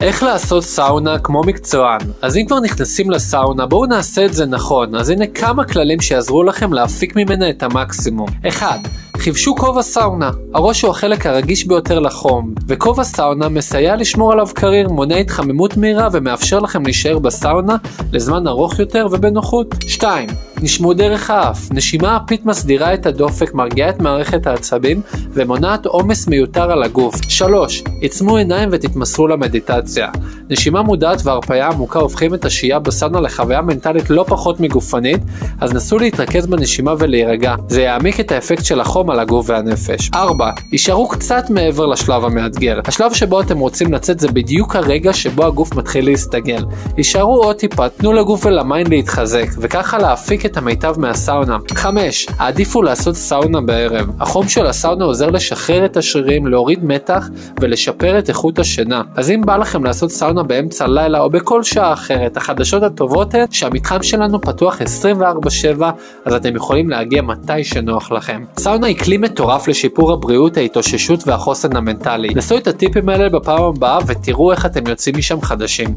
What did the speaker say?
איך לעשות סאונה כמו מקצוען? אז אם כבר נכנסים לסאונה, בואו נעשה את זה נכון. אז הנה כמה כללים שיעזרו לכם להפיק ממנה את המקסימום. 1. חיבשו כובע סאונה. הראש הוא החלק הרגיש ביותר לחום, וכובע סאונה מסייע לשמור עליו קריר, מונע התחממות מהירה ומאפשר לכם להישאר בסאונה לזמן ארוך יותר ובנוחות. 2. נשמו דרך האף. נשימה אפית מסדירה את הדופק, מרגיעה את מערכת העצבים ומונעת עומס מיותר על הגוף. 3. עצמו עיניים ותתמסרו למדיטציה. נשימה מודעת והרפאיה עמוקה הופכים את השהייה בסאונה לחוויה מנטלית לא פחות מגופנית, אז נסו להתרכז בנשימה ולהירגע. זה יעמיק את האפקט של החום על הגוף והנפש. 4. יישארו קצת מעבר לשלב המאתגר. השלב שבו אתם רוצים לצאת זה בדיוק הרגע שבו הגוף מתחיל להסתגל. יישארו עוד טיפה, תנו לגוף ולמיינד להתחזק, וככה להפיק את המיטב מהסאונה. 5. העדיפו לעשות סאונה בערב. החום של הסאונה עוזר לשחרר את השרירים, להוריד מתח ולשפר את איכות השינה. אז אם בא לכם לעשות סאונה באמצע הלילה או בכל שעה אחרת, החדשות הטובות הן שהמתחם שלנו פתוח 24/7, אז אתם יכולים להגיע מתי שנוח לכם. סאונה היא כלי מטורף לשיפור הבריאות, ההתאוששות והחוסן המנטלי. נסו את הטיפים האלה בפעם הבאה ותראו איך אתם יוצאים משם חדשים.